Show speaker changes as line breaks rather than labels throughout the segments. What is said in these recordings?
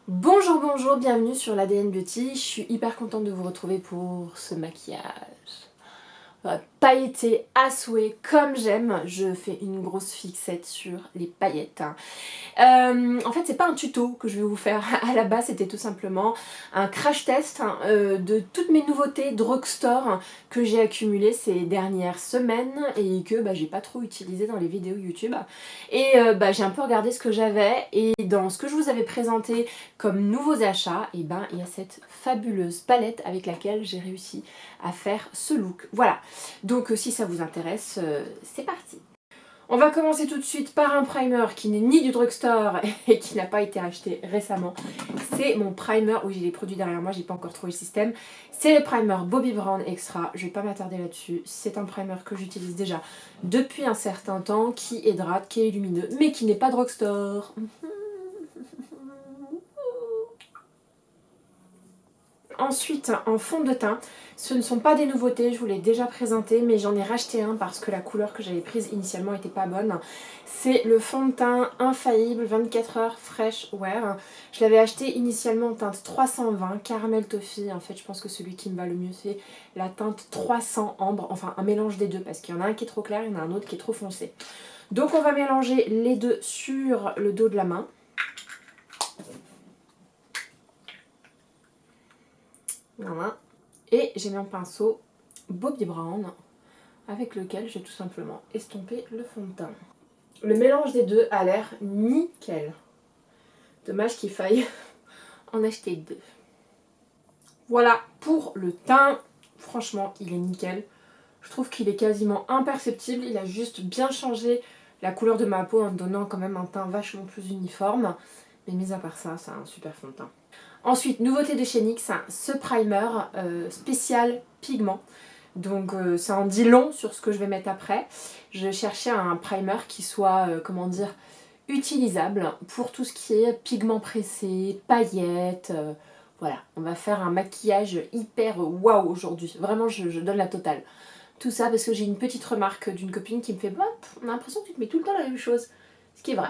Bonjour, bonjour, bienvenue sur l'ADN Beauty. Je suis hyper contente de vous retrouver pour ce maquillage. Pailleté à souhait, comme j'aime. Je fais une grosse fixette sur les paillettes. En fait, c'est pas un tuto que je vais vous faire à la base, c'était tout simplement un crash test de toutes mes nouveautés drugstore que j'ai accumulées ces dernières semaines et que j'ai pas trop utilisé dans les vidéos YouTube. Et j'ai un peu regardé ce que j'avais et dans ce que je vous avais présenté comme nouveaux achats, et il y a cette fabuleuse palette avec laquelle j'ai réussi à faire ce look. Voilà, donc si ça vous intéresse, c'est parti. On va commencer tout de suite par un primer qui n'est ni du drugstore et qui n'a pas été acheté récemment. C'est mon primer, oui j'ai les produits derrière moi, j'ai pas encore trouvé le système. C'est le primer Bobbi Brown Extra, je vais pas m'attarder là-dessus. C'est un primer que j'utilise déjà depuis un certain temps, qui hydrate, qui est lumineux, mais qui n'est pas drugstore. Ensuite, en fond de teint, ce ne sont pas des nouveautés, je vous l'ai déjà présenté, mais j'en ai racheté un parce que la couleur que j'avais prise initialement n'était pas bonne. C'est le fond de teint Infaillible 24 heures Fresh Wear. Je l'avais acheté initialement en teinte 320, Caramel Toffee. En fait, je pense que celui qui me va le mieux, c'est la teinte 300 Ambre, enfin un mélange des deux, parce qu'il y en a un qui est trop clair, il y en a un autre qui est trop foncé. Donc on va mélanger les deux sur le dos de la main. Voilà. Et j'ai mis un pinceau Bobbi Brown avec lequel j'ai tout simplement estompé le fond de teint. Le mélange des deux a l'air nickel. Dommage qu'il faille en acheter deux. Voilà pour le teint. Franchement, il est nickel. Je trouve qu'il est quasiment imperceptible. Il a juste bien changé la couleur de ma peau en donnant quand même un teint vachement plus uniforme. Mais mis à part ça, c'est un super fond de teint. Ensuite, nouveauté de chez NYX, ce primer spécial pigment. Donc ça en dit long sur ce que je vais mettre après. Je cherchais un primer qui soit, utilisable pour tout ce qui est pigment pressé, paillettes. Voilà, on va faire un maquillage hyper waouh aujourd'hui. Vraiment, je donne la totale. Tout ça parce que j'ai une petite remarque d'une copine qui me fait « on a l'impression que tu te mets tout le temps la même chose ». Ce qui est vrai.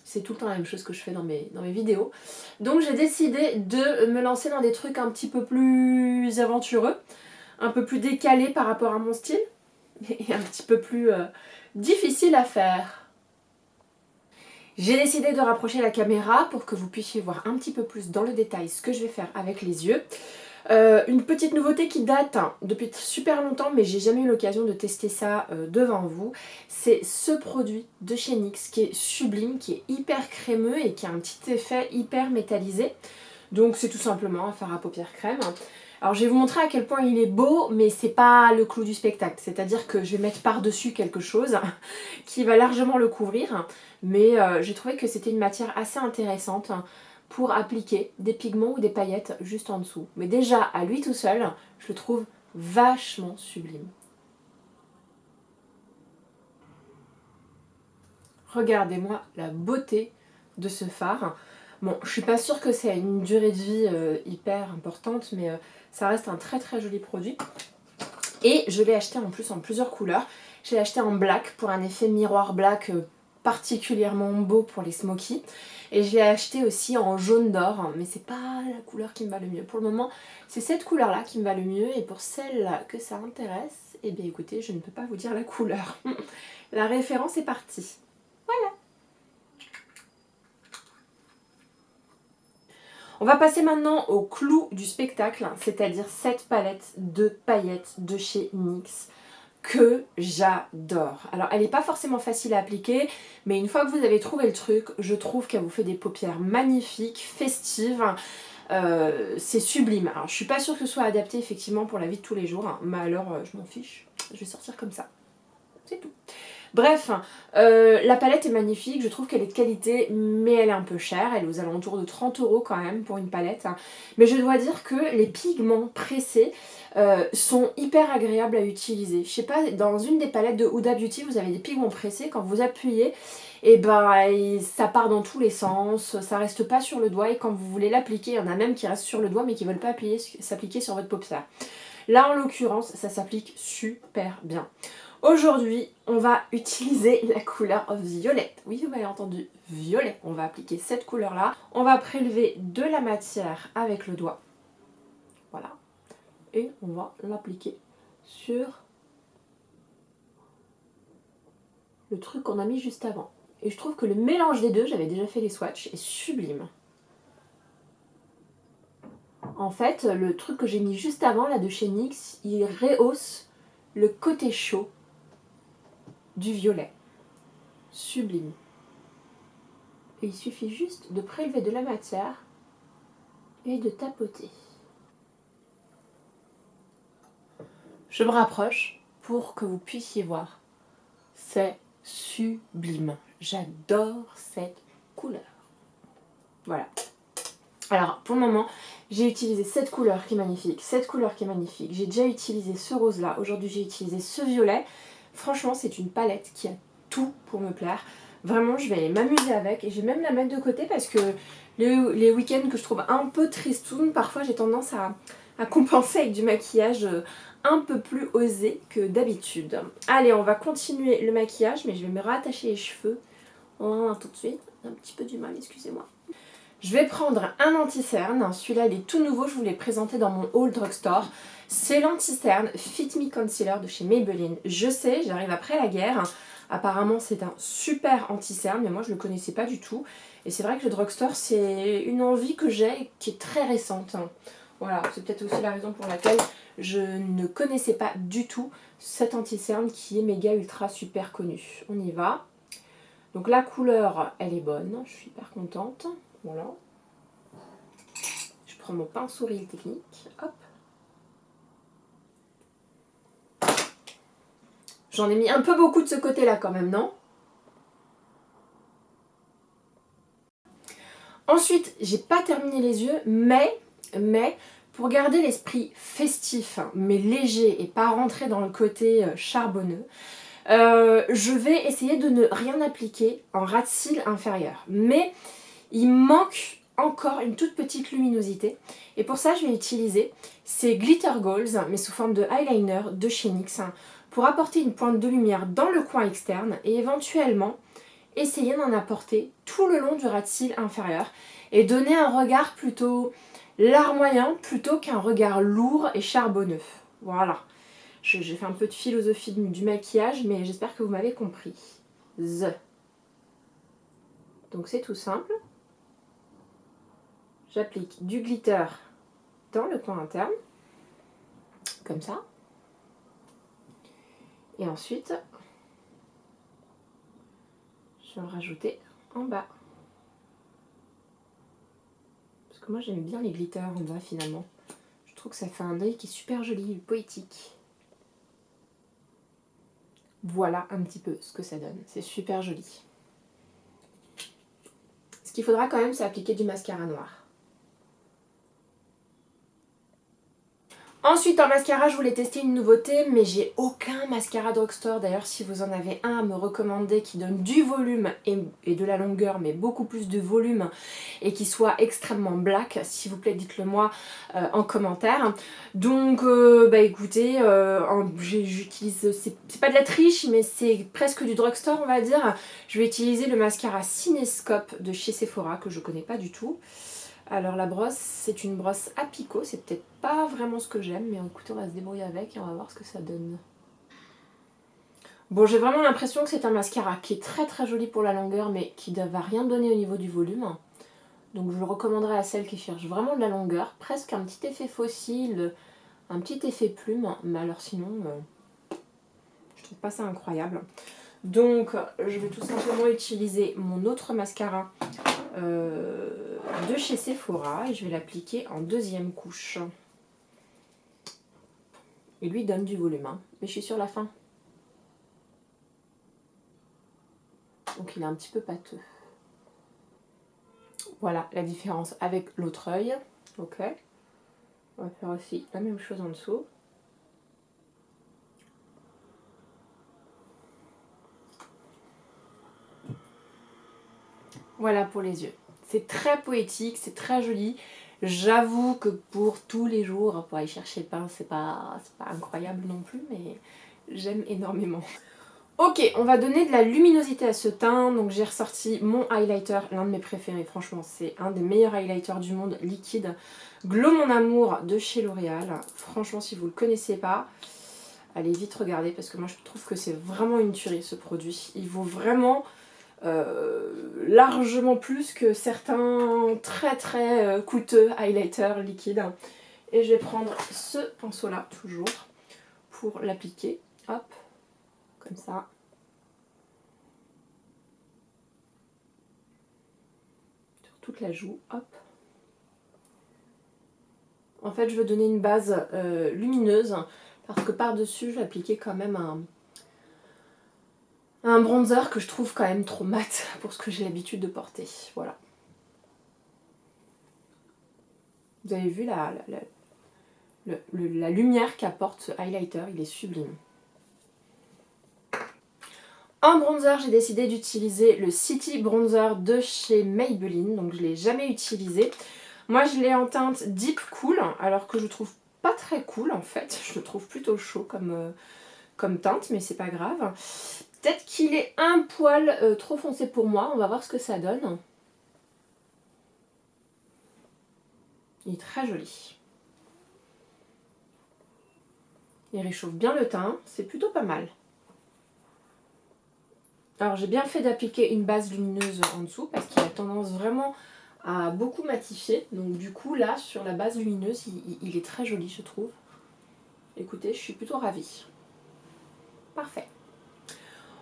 C'est tout le temps la même chose que je fais dans mes vidéos. Donc j'ai décidé de me lancer dans des trucs un petit peu plus aventureux, un peu plus décalés par rapport à mon style, et un petit peu plus difficile à faire. J'ai décidé de rapprocher la caméra pour que vous puissiez voir un petit peu plus dans le détail ce que je vais faire avec les yeux. Une petite nouveauté qui date depuis super longtemps, mais j'ai jamais eu l'occasion de tester ça devant vous. C'est ce produit de chez NYX qui est sublime, qui est hyper crémeux et qui a un petit effet hyper métallisé. Donc c'est tout simplement un fard à paupières crème. Alors je vais vous montrer à quel point il est beau, mais c'est pas le clou du spectacle. C'est-à-dire que je vais mettre par-dessus quelque chose qui va largement le couvrir. Mais j'ai trouvé que c'était une matière assez intéressante pour appliquer des pigments ou des paillettes juste en dessous. Mais déjà, à lui tout seul, je le trouve vachement sublime. Regardez-moi la beauté de ce fard. Bon, je suis pas sûre que c'est une durée de vie hyper importante, mais ça reste un très très joli produit. Et je l'ai acheté en plus en plusieurs couleurs. Je l'ai acheté en black pour un effet miroir black particulièrement beau pour les smokies. Et je l'ai acheté aussi en jaune d'or, mais c'est pas la couleur qui me va le mieux. Pour le moment, c'est cette couleur-là qui me va le mieux. Et pour celle que ça intéresse, eh bien écoutez, je ne peux pas vous dire la couleur. La référence est partie. Voilà. On va passer maintenant au clou du spectacle, c'est-à-dire cette palette de paillettes de chez NYX que j'adore. Alors elle n'est pas forcément facile à appliquer, mais une fois que vous avez trouvé le truc, je trouve qu'elle vous fait des paupières magnifiques, festives. C'est sublime. Alors je suis pas sûre que ce soit adapté effectivement pour la vie de tous les jours, mais alors je m'en fiche, je vais sortir comme ça. C'est tout. Bref, la palette est magnifique, je trouve qu'elle est de qualité, mais elle est un peu chère, elle est aux alentours de 30 € quand même pour une palette. Mais je dois dire que les pigments pressés sont hyper agréables à utiliser. Je sais pas, dans une des palettes de Huda Beauty, vous avez des pigments pressés, quand vous appuyez, et ça part dans tous les sens, ça reste pas sur le doigt, et quand vous voulez l'appliquer, il y en a même qui restent sur le doigt, mais qui veulent pas s'appliquer sur votre paupière. Là, en l'occurrence, ça s'applique super bien. Aujourd'hui, on va utiliser la couleur violette. Oui, vous m'avez entendu, violet. On va appliquer cette couleur-là. On va prélever de la matière avec le doigt. Voilà. Et on va l'appliquer sur le truc qu'on a mis juste avant. Et je trouve que le mélange des deux, j'avais déjà fait les swatchs, est sublime. En fait, le truc que j'ai mis juste avant, là, de chez NYX, il rehausse le côté chaud du violet. Sublime. Et il suffit juste de prélever de la matière et de tapoter. Je me rapproche pour que vous puissiez voir. C'est sublime. J'adore cette couleur. Voilà. Alors, pour le moment, j'ai utilisé cette couleur qui est magnifique, cette couleur qui est magnifique. J'ai déjà utilisé ce rose-là. Aujourd'hui, j'ai utilisé ce violet. Franchement, c'est une palette qui a tout pour me plaire. Vraiment, je vais m'amuser avec et je vais même la mettre de côté parce que les week-ends que je trouve un peu tristounes, parfois j'ai tendance à compenser avec du maquillage un peu plus osé que d'habitude. Allez, on va continuer le maquillage, mais je vais me rattacher les cheveux. On va voir tout de suite. Un petit peu du mal, excusez-moi. Je vais prendre un anti-cerne, celui-là il est tout nouveau, je vous l'ai présenté dans mon haul drugstore. C'est l'anti-cerne Fit Me Concealer de chez Maybelline. Je sais, j'arrive après la guerre, apparemment c'est un super anti-cerne, mais moi je ne le connaissais pas du tout. Et c'est vrai que le drugstore c'est une envie que j'ai qui est très récente. Voilà, c'est peut-être aussi la raison pour laquelle je ne connaissais pas du tout cet anti-cerne qui est méga ultra super connu. On y va. Donc la couleur elle est bonne, je suis hyper contente. Voilà. Je prends mon pinceau Real Technique. Hop. J'en ai mis un peu beaucoup de ce côté-là quand même, non? Ensuite, j'ai pas terminé les yeux, mais pour garder l'esprit festif, hein, mais léger et pas rentrer dans le côté charbonneux, je vais essayer de ne rien appliquer en ras de cils inférieur. Mais il manque encore une toute petite luminosité et pour ça je vais utiliser ces Glitter Goals mais sous forme de eyeliner de chez NYX pour apporter une pointe de lumière dans le coin externe et éventuellement essayer d'en apporter tout le long du ras de cils inférieur et donner un regard plutôt larmoyant plutôt qu'un regard lourd et charbonneux. Voilà, j'ai fait un peu de philosophie du maquillage mais j'espère que vous m'avez compris. Donc c'est tout simple. J'applique du glitter dans le coin interne, comme ça. Et ensuite, je vais en rajouter en bas. Parce que moi j'aime bien les glitters en bas finalement. Je trouve que ça fait un œil qui est super joli, poétique. Voilà un petit peu ce que ça donne. C'est super joli. Ce qu'il faudra quand même, c'est appliquer du mascara noir. Ensuite en mascara je voulais tester une nouveauté mais j'ai aucun mascara drugstore. D'ailleurs si vous en avez un à me recommander qui donne du volume et de la longueur mais beaucoup plus de volume et qui soit extrêmement black, s'il vous plaît dites-le moi en commentaire. Donc bah écoutez, j'utilise, c'est pas de la triche mais c'est presque du drugstore on va dire. Je vais utiliser le mascara Cinescope de chez Sephora que je connais pas du tout. Alors la brosse, c'est une brosse à picot, c'est peut-être pas vraiment ce que j'aime, mais écoutez, on va se débrouiller avec et on va voir ce que ça donne. Bon, j'ai vraiment l'impression que c'est un mascara qui est très très joli pour la longueur, mais qui ne va rien donner au niveau du volume. Donc je le recommanderais à celles qui cherchent vraiment de la longueur, presque un petit effet fossile, un petit effet plume, mais alors sinon, je trouve pas ça incroyable. Donc je vais tout simplement utiliser mon autre mascara de chez Sephora et je vais l'appliquer en deuxième couche. Il lui donne du volume, hein. Mais je suis sur la fin. Donc il est un petit peu pâteux. Voilà la différence avec l'autre œil. Ok. On va faire aussi la même chose en dessous. Voilà pour les yeux. C'est très poétique, c'est très joli. J'avoue que pour tous les jours, pour aller chercher le pain, c'est pas incroyable non plus, mais j'aime énormément. Ok, on va donner de la luminosité à ce teint. Donc j'ai ressorti mon highlighter, l'un de mes préférés. Franchement, c'est un des meilleurs highlighters du monde, liquide. Glow Mon Amour de chez L'Oréal. Franchement, si vous ne le connaissez pas, allez vite regarder parce que moi je trouve que c'est vraiment une tuerie ce produit. Il vaut vraiment largement plus que certains très coûteux highlighters liquides. Et je vais prendre ce pinceau là toujours pour l'appliquer. Hop, comme ça. Sur toute la joue, hop. En fait, je veux donner une base lumineuse parce que par-dessus, je vais appliquer quand même un bronzer que je trouve quand même trop mat pour ce que j'ai l'habitude de porter. Voilà. Vous avez vu la lumière qu'apporte ce highlighter, il est sublime. En bronzer, j'ai décidé d'utiliser le City Bronzer de chez Maybelline, donc je ne l'ai jamais utilisé. Moi je l'ai en teinte Deep Cool, alors que je trouve pas très cool en fait, je le trouve plutôt chaud comme teinte, mais c'est pas grave. Peut-être qu'il est un poil trop foncé pour moi, on va voir ce que ça donne. Il est très joli. Il réchauffe bien le teint, c'est plutôt pas mal. Alors j'ai bien fait d'appliquer une base lumineuse en dessous parce qu'il a tendance vraiment à beaucoup matifier. Donc du coup là sur la base lumineuse il est très joli je trouve. Écoutez, je suis plutôt ravie. Parfait.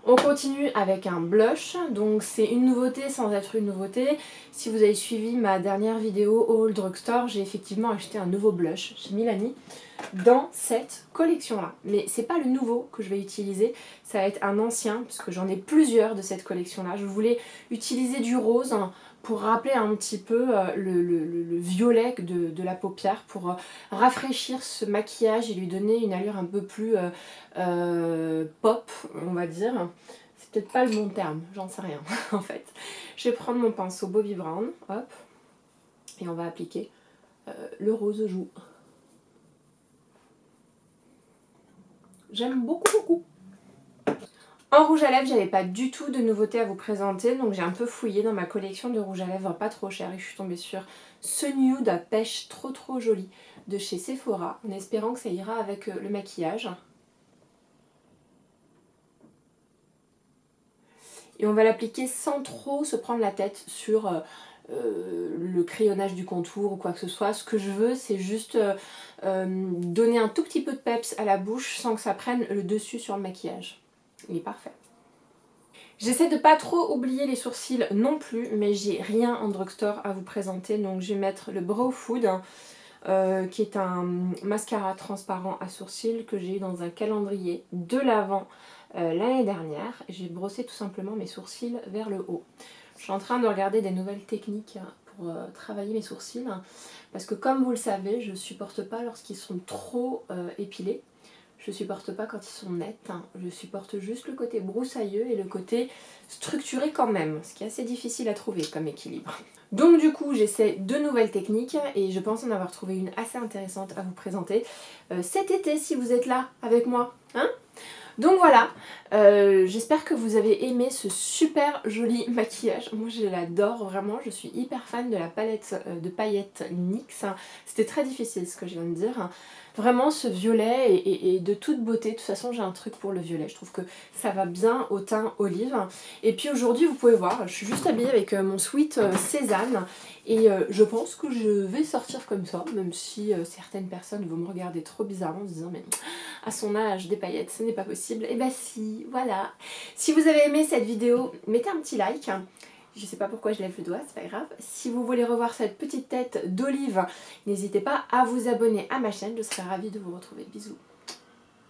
On continue avec un blush, donc c'est une nouveauté sans être une nouveauté. Si vous avez suivi ma dernière vidéo Haul Drugstore, j'ai effectivement acheté un nouveau blush chez Milani dans cette collection là. Mais c'est pas le nouveau que je vais utiliser, ça va être un ancien, parce que j'en ai plusieurs de cette collection là. Je voulais utiliser du rose pour rappeler un petit peu le violet de la paupière, pour rafraîchir ce maquillage et lui donner une allure un peu plus pop, on va dire. C'est peut-être pas le bon terme, j'en sais rien en fait. Je vais prendre mon pinceau Bobbi Brown, hop, et on va appliquer le rose joue. J'aime beaucoup. En rouge à lèvres, j'avais pas du tout de nouveauté à vous présenter, donc j'ai un peu fouillé dans ma collection de rouge à lèvres pas trop cher et je suis tombée sur ce nude à pêche trop joli de chez Sephora, en espérant que ça ira avec le maquillage. Et on va l'appliquer sans trop se prendre la tête sur le crayonnage du contour ou quoi que ce soit. Ce que je veux, c'est juste donner un tout petit peu de peps à la bouche sans que ça prenne le dessus sur le maquillage. Il est parfait. J'essaie de pas trop oublier les sourcils non plus, mais j'ai rien en drugstore à vous présenter. Donc je vais mettre le Brow Food, qui est un mascara transparent à sourcils que j'ai eu dans un calendrier de l'Avent l'année dernière. J'ai brossé tout simplement mes sourcils vers le haut. Je suis en train de regarder des nouvelles techniques pour travailler mes sourcils, parce que comme vous le savez, je supporte pas lorsqu'ils sont trop épilés. Je supporte pas quand ils sont nets, je supporte juste le côté broussailleux et le côté structuré quand même, ce qui est assez difficile à trouver comme équilibre. Donc du coup j'essaie de nouvelles techniques et je pense en avoir trouvé une assez intéressante à vous présenter cet été si vous êtes là avec moi, hein. Donc voilà, j'espère que vous avez aimé ce super joli maquillage. Moi je l'adore vraiment, je suis hyper fan de la palette de paillettes NYX. C'était très difficile ce que je viens de dire. Vraiment ce violet et de toute beauté. De toute façon j'ai un truc pour le violet, je trouve que ça va bien au teint olive. Et puis aujourd'hui vous pouvez voir, je suis juste habillée avec mon sweat Cézanne. Et je pense que je vais sortir comme ça, même si certaines personnes vont me regarder trop bizarrement en se disant mais à son âge des paillettes ce n'est pas possible. Et bah si, voilà. Si vous avez aimé cette vidéo, mettez un petit like. Je sais pas pourquoi je lève le doigt, c'est pas grave. Si vous voulez revoir cette petite tête d'olive, n'hésitez pas à vous abonner à ma chaîne, je serai ravie de vous retrouver. Bisous.